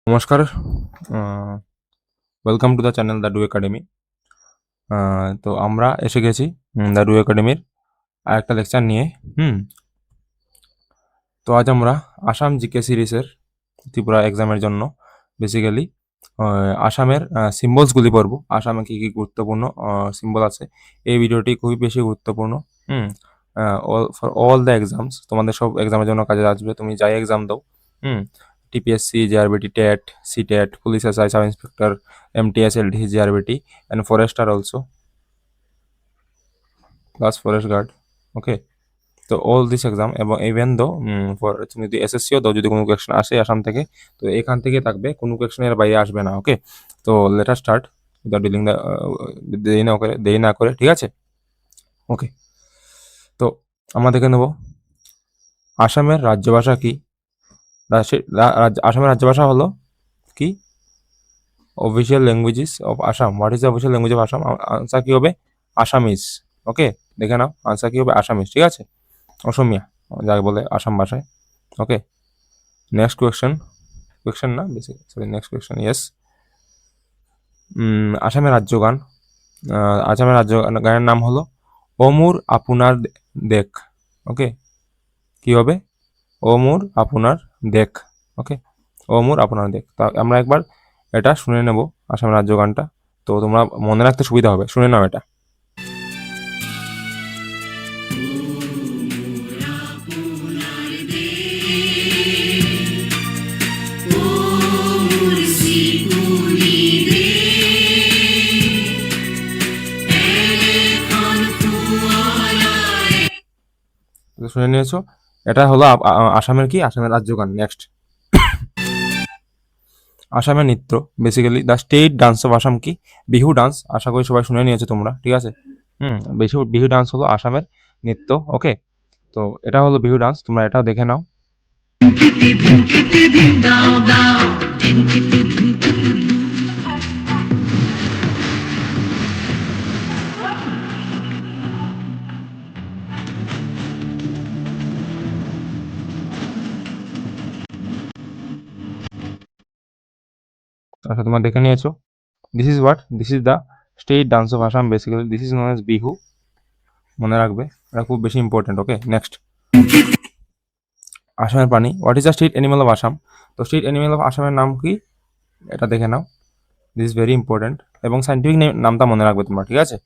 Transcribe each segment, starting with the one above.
নমস্কার, welcome to the channel the do academy. তো আমরা এসে গেছি দ্য ডু একাডেমির আরেকটা লেকচার নিয়ে। হুম তো আজ আমরা আসাম জিকে সিরিজের ত্রিপুরা এক্সামের জন্য বেসিক্যালি আসামের সিম্বলসগুলি পড়ব। আসামে কী কী গুরুত্বপূর্ণ সিম্বল আছে, এই ভিডিওটি খুবই বেশি গুরুত্বপূর্ণ। Hmm for all the exams, তোমাদের সব এক্সামের জন্য কাজে আসবে, তুমি যাই এক্সাম দাও। হুম TPSC, JRBT, TET, CTET, police SI, sub inspector, MTS, LDC, JRBT and forester also, plus forest guard. Okay, তো অল দিস এক্সাম এবং ইভেন দো ফর তুমি যদি এসএসসিও দাও, যদি কোনো কোয়েশ্চেন আসে আসাম থেকে, তো এখান থেকে থাকবে, কোনো কোয়েশ্চেনের বাইরে আসবে না। ওকে, তো letter start without dealing the দেরি না করে, ঠিক আছে। ওকে, তো আমরা দেখে নেব আসামের রাজ্যভাষা কি। আসামের রাজ্যভাষা হলো কি? Official languages of Assam. What is the official language of Assam? Answer কি হবে? আসামিজ। ওকে, দেখে নাও আনসার কি হবে? আসামিজ, ঠিক আছে। অসমিয়া যাকে বলে আসাম ভাষায়। ওকে, নেক্সট কোয়েশ্চেন না basic, sorry, next question, yes. আসামের রাজ্যগান। আসামের রাজ্য গানের নাম হলো অমুর আপনার দেখ। ওকে, কি হবে? অমুর আপনার দেখ। ওকে, অমুর আপনার দেখ। তা আমরা একবার এটা শুনে নেব, আসামের রাজ্য গানটা। তো তোমরা মনে রাখতে সুবিধা হবে, শুনে নাও এটা। তো শুনে নিয়েছো, এটা হলো আসামের কি, আসামের রাজ্য গান। নেক্সট, আসামের নৃত্য। Basically the state dance of Assam কি? বিহু ডান্স। আশা করি সবাই শুনে নিয়েছো তোমরা, ঠিক আছে। বিহু ডান্স হলো আসামের নৃত্য। ওকে, তো এটা হলো বিহু ডান্স, তোমরা এটাও দেখে নাও। আচ্ছা, তোমরা দেখে নিয়েছো। This is the state dance of Assam. Basically this is known age Bihu. মনে রাখবে, এটা খুব বেশি ইম্পর্টেন্ট। ওকে, নেক্সট, আসামের প্রাণী। What is the state animal of Assam? তো স্টেট অ্যানিমাল অফ আসামের নাম কি, এটা দেখে নাও। দিস ইজ ভেরি ইম্পর্টেন্ট, এবং সাইন্টিফিক নামটা মনে রাখবে তোমরা, ঠিক আছে।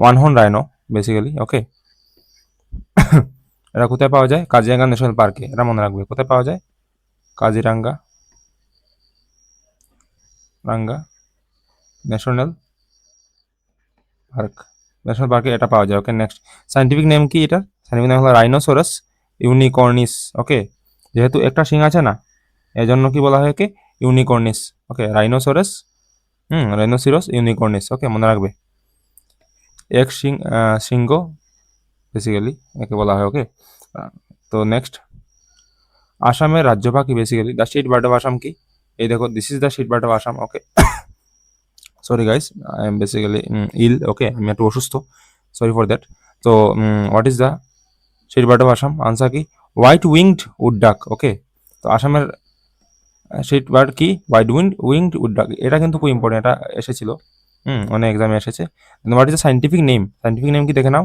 One horn rhino basically. Okay, এটা কোথায় পাওয়া যায়? কাজিরাঙ্গা ন্যাশনাল পার্কে। এটা মনে রাখবে, কোথায় পাওয়া যায়? কাজিরাঙ্গা ন্যাশনাল পার্কে এটা পাওয়া যায়। ওকে, নেক্সট, সাইন্টিফিক নেম কি এটা? সাইন্টিফিক নেম হলো রাইনোসরাস ইউনিকর্নিস। ওকে, যেহেতু একটা শিং আছে না, এজন্য কি বলা হয়? ইউনিকর্নিস। ওকে, রাইনোসিরস ইউনিকর্নিস। ওকে, মনে রাখবে, এক সিংহ বেসিক্যালি একে বলা হয়। ওকে, তো নেক্সট, আসামের রাজ্য পাখি। Basically the state bird of Assam কি? এই দেখো, this is the state bird of Assam. Okay, sorry guys, I am basically ill. Okay, আমি একটু অসুস্থ, সরি ফর দ্যাট। তো what is the state bird of Assam? Answer কি? White winged wood duck. Okay, তো আসামের স্টেট বার্ড কি? Winged wood duck. এটা কিন্তু খুব ইম্পর্টেন্ট, এটা এসেছিল, অনেক এক্সামে এসেছে। What is the scientific name? Scientific name কি দেখে নাও।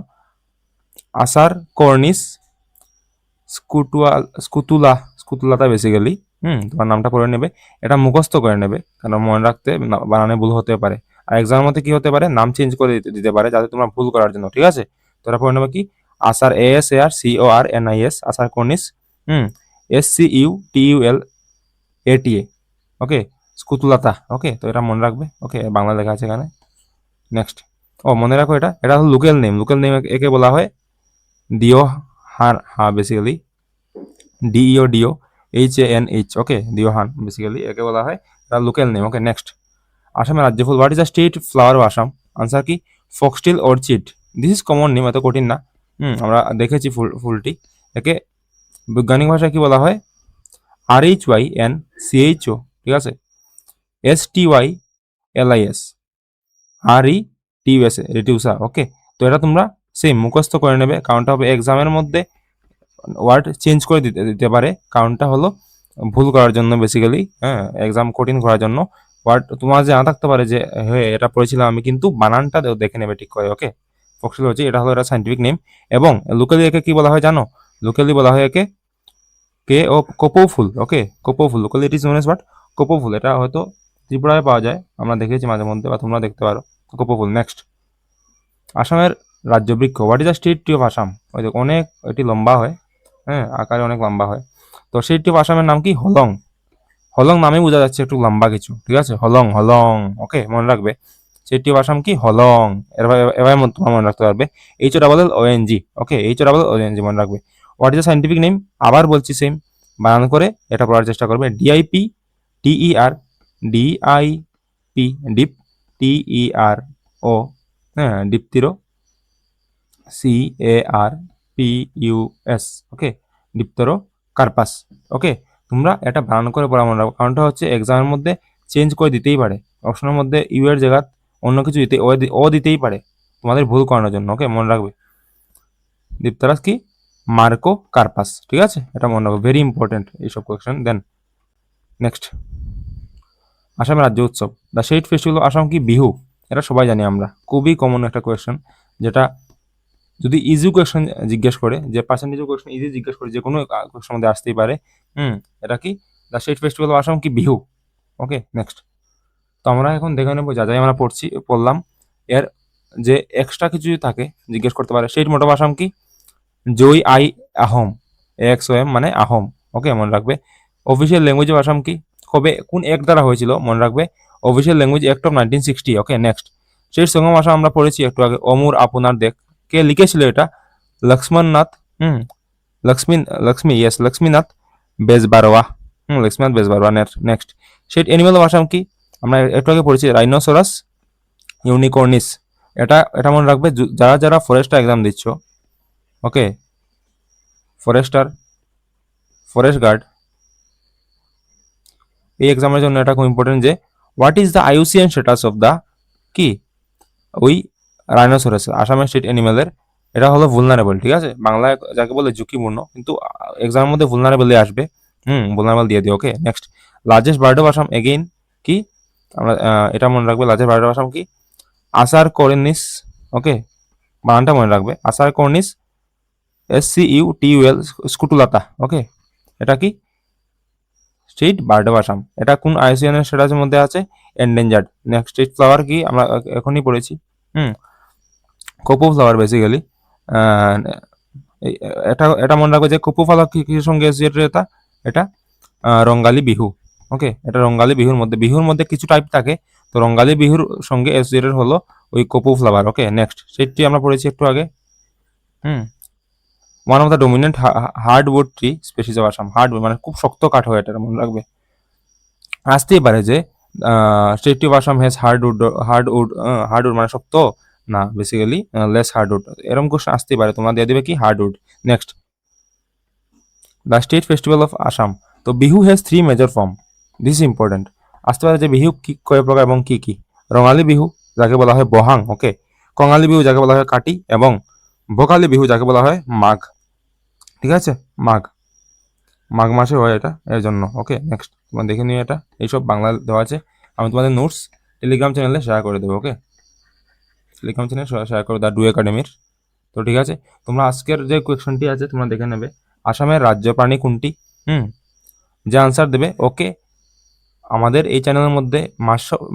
আসার কর্নিস স্কুতুলাতা বেসিক্যালি। তোমার নামটা পড়ে নেবে, এটা মুখস্থ করে নেবে, কারণ মনে রাখতে বানানে ভুল হতে পারে। আর এক্সামের মধ্যে কি হতে পারে, নাম চেঞ্জ করে দিতে পারে, যাতে তোমরা ভুল করার জন্য, ঠিক আছে। তো এটা পড়ে নেবে কি? আসার, ASARCORNIS, আসার কর্নিস। SCUTULATA। ওকে, স্কুতুলাতা। ওকে, তো এটা মনে রাখবে। ওকে, বাংলা লেখা আছে এখানে। নেক্সট, মনে রাখো, এটা হলো লোকাল নেম। লোকাল নেম একে বলা হয় দিও হা বেসিক্যালি, DEODOHANH। ওকে, দিওহান বেসিক্যালি একে বলা হয়, তার লোকাল নেম। ওকে, নেক্সট, আসামের রাজ্য ফুল। What is the state flower of Assam? Answer কি? Foxtail orchid. This is common name, এত কঠিন না। আমরা দেখেছি ফুলটি। একে বৈজ্ঞানিক ভাষায় কি বলা হয়? RHYNCHO, ঠিক আছে। STYLIS, RETUSA, রিটিউসা। ওকে, তো এটা তোমরা সেম মুখস্থ করে নেবে, কারণটা হবে এক্সামের মধ্যে ওয়ার্ড চেঞ্জ করে দিতে পারে। কারণটা হলো ভুল করার জন্য বেসিক্যালি, হ্যাঁ, এক্সাম কঠিন করার জন্য। বাট তোমার জানা থাকতে পারে যে হ্যাঁ এটা পড়েছিলাম আমি, কিন্তু বানানটা দেখে নেবে ঠিক করে, ওকে। ফক্সিলজি এটা হলো এটা সাইন্টিফিক নেম। এবং লোকালি একে কি বলা হয় জানো? লোকালি বলা হয় একে কে ও কোপো ফুল, ওকে। কোপো ফুল locally it is known as but Kopou phool. এটা হয়তো ত্রিপুরায় পাওয়া যায়, আমরা দেখেছি মাঝে মধ্যে, বা তোমরা দেখতে পারো কোপো ফুল। নেক্সট, আসামের রাজ্য বৃক্ষ, what is the state tree of Assam? ওই যে অনেক, এটি লম্বা হয়, হ্যাঁ, আকারে অনেক লম্বা হয়। তো স্টেট ট্রি অফ আসামের নাম কি? হলং। হলং নামে বোঝা যাচ্ছে একটু লম্বা কিছু, ঠিক আছে? হলং, হলং, ওকে, মনে রাখবে। স্টেট ট্রি অফ আসাম কি? হলং। এবার এবার তোমার মনে রাখতে পারবে HONG, ওকে, HONG মনে রাখবে। What is the scientific name? আবার বলছি সেম, বানান করে এটা পড়ার চেষ্টা করবে। DIPTER, DIP, ডিপ, TERO, হ্যাঁ, ডিপ্তিরো, CARPUS, ওকে, ডিপ্তেরো কার্পাস, ওকে। তোমরা এটা বানান করে পড়া মনে রাখো, কারণটা হচ্ছে এক্সামের মধ্যে চেঞ্জ করে দিতেই পারে, অপশনের মধ্যে ইউ এর জায়গা অন্য কিছু দিতে, ও দিতেই পারে তোমাদের ভুল করানোর জন্য, ওকে, মনে রাখবে। ডিপতেরাস কি? মার্কো কার্পাস, ঠিক আছে, এটা মনে রাখো, ভেরি ইম্পর্টেন্ট এইসব কোয়েশ্চেন। দেন নেক্সট, আসামের রাজ্য উৎসব, the state festival of Assam কি? বিহু। এটা সবাই জানি আমরা, খুবই কমন একটা কোয়েশ্চেন, যেটা যদি ইজি কোয়েশ্চেন জিজ্ঞেস করে, যে পার্সেন্টেজ কোয়েশ্চেন ইজি জিজ্ঞেস করে, যে কোনো কোয়েশ্চেন মধ্যে আসতেই পারে। এটা কি? The state festival of Assam কি? বিহু, ওকে। নেক্সট, তো আমরা এখন দেখে নেবো যা যাই আমরা পড়লাম, এর যে এক্সট্রা কিছু যদি থাকে জিজ্ঞেস করতে পারে। স্টেট মোট অফ আসাম কি? জয় আই আহোম, AXOM মানে আহোম, ওকে, মনে রাখবে। অফিসিয়াল ল্যাঙ্গুয়েজ অফ আসাম কি? কবে কোন এক দ্বারা হয়েছিল? মনে রাখবে, official language act of 1960, okay. Next, state সঙ্গম আসাম আমরা পড়েছি একটু আগে, অমুর আপনার দেখ। কে লিখেছিল এটা? Lakshmannath, Lakshminath Bezbaroa, Lakshminath Bezbaroa. Next, state animal of Assam কি? আমরা একটু আগে পড়েছি রাইনোসরাস ইউনিকর্নিস। এটা এটা মনে রাখবে, যারা যারা ফরেস্টার এক্সাম দিচ্ছ, ওকে, ফরেস্টার, ফরেস্ট গার্ড, এই এক্সামের জন্য এটা খুব ইম্পর্টেন্ট, যে what is the IUCN status of the কি? ওই রাইনোসরাস, আসামের স্টেট অ্যানিমেলের, এটা হলো ভুলনারেবল, ঠিক আছে, বাংলায় যাকে বলে ঝুঁকিপূর্ণ, কিন্তু এক্সামের মধ্যে ভুলনারেবল আসবে, ভুলনারেবল দিয়ে দিও, ওকে। Next, largest bird of Assam again কি? আমরা এটা মনে রাখবে, লার্জেস্ট বার্ড অফ আসাম কি? আসার কর্নিস, ওকে, বানানটা মনে রাখবে, আসার কর্নিস, SCUTUL স্কুটুলাতা, ওকে। এটা কি? State bird of Assam. এটা কোন IUCN এর স্ট্যাটাসের মধ্যে আছে? এন্ডেঞ্জার্ড। নেক্সট, স্টেট ফ্লাওয়ার কি? আমরা এখনই পড়েছি, কোপো ফ্লাওয়ার বেসিক্যালি। এটা এটা মনে রাখবে যে কোপো ফ্লাওয়ার কিসের সঙ্গে অ্যাসোসিয়েটেড? এটা রঙ্গালী বিহু, ওকে। এটা রঙ্গালী বিহুর মধ্যে কিছু টাইপ থাকে, তো রঙ্গালী বিহুর সঙ্গে অ্যাসোসিয়েটেড হলো ওই কোপো ফ্লাওয়ার, ওকে। নেক্সট, সেটি আমরা পড়েছি একটু আগে, one of the dominant hardwood tree species of Assam. Hardwood মানে খুব শক্ত কাঠ হয়, এটা মনে রাখবে। আসতেই পারে যে state of Assam has hardwood মানে শক্ত না, বেসিক্যালি লেস হার্ডউড, এরকম কোশ্চেন আসতেই পারে, তোমরা দিয়ে দেবে কি? Hardwood. Next, the state festival of Assam, তো Bihu has 3 major form, this is important. আসতে পারে যে বিহু কি কয় প্রকার এবং কি কি? রঙালী বিহু, যাকে বলা হয় বহাং, ওকে। কঙালী বিহু, যাকে বলা হয় কাটি, এবং ভোগালী বিহু, যাকে বলা হয় মাঘ, ঠিক আছে, মাঘ, মাঘ মাসে হয় এটা, এর জন্য, ওকে। নেক্সট, তোমরা দেখে নিও, এটা এইসব বাংলা দেওয়া আছে, আমি তোমাদের নোটস টেলিগ্রাম চ্যানেলে শেয়ার করে দেবো, ওকে। টেলিগ্রাম চ্যানেল শেয়ার করে দা ডু একাডেমির। তো ঠিক আছে, তোমরা আজকের যে কোয়েশ্চনটি আছে তোমরা দেখে নেবে, আসামের রাজ্য প্রাণী কোনটি? যে আনসার দেবে, ওকে, আমাদের এই চ্যানেলের মধ্যে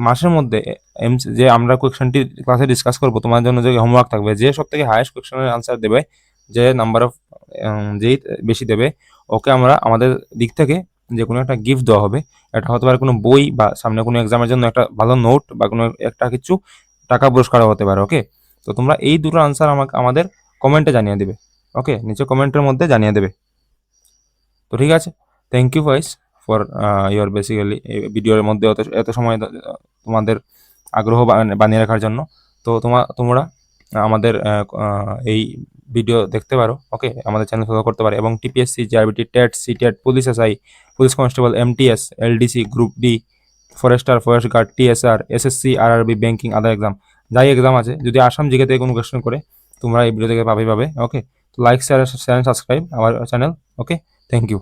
মাসের মধ্যে যে আমরা কোয়েশ্চনটি ক্লাসে ডিসকাস করবো, তোমার জন্য যে হোমওয়ার্ক থাকবে, যে সব থেকে হায়েস্ট কোয়েশ্চনের আনসার দেবে, যে নাম্বার অফ যেই বেশি দেবে, ওকে আমরা আমাদের দিক থেকে যে কোনো একটা গিফট দেওয়া হবে। এটা হতে পারে কোনো বই, বা সামনে কোনো এক্সামের জন্য একটা ভালো নোট, বা কোনো একটা কিছু টাকা পুরস্কারও হতে পারে, ওকে। তো তোমরা এই দুটো আনসার আমাকে আমাদের কমেন্টে জানিয়ে দেবে, ওকে, নিচে কমেন্টের মধ্যে জানিয়ে দেবে। তো ঠিক আছে, thank you guys for your basically ভিডিওর মধ্যে এত সময় তোমাদের আগ্রহ বানিয়ে রাখার জন্য। তো তোমরা আমাদের এই ভিডিও দেখতে পারো, ওকে, আমাদের চ্যানেল ফলো করতে পারো, এবং TPSC, JRBT, TET, CTET, police SI, police constable, MTS, LDC, group D, forester, forest guard, TSR, SSC, RRB, banking, other exam, যাই এক্সাম আছে, যদি আসাম জিকে থেকে কোনো কোয়েশ্চেন করে, তোমরা এই ভিডিও থেকে পাবে, ওকে। তো লাইক, শেয়ার, সাবস্ক্রাইব আমার চ্যানেল, ওকে। Thank you.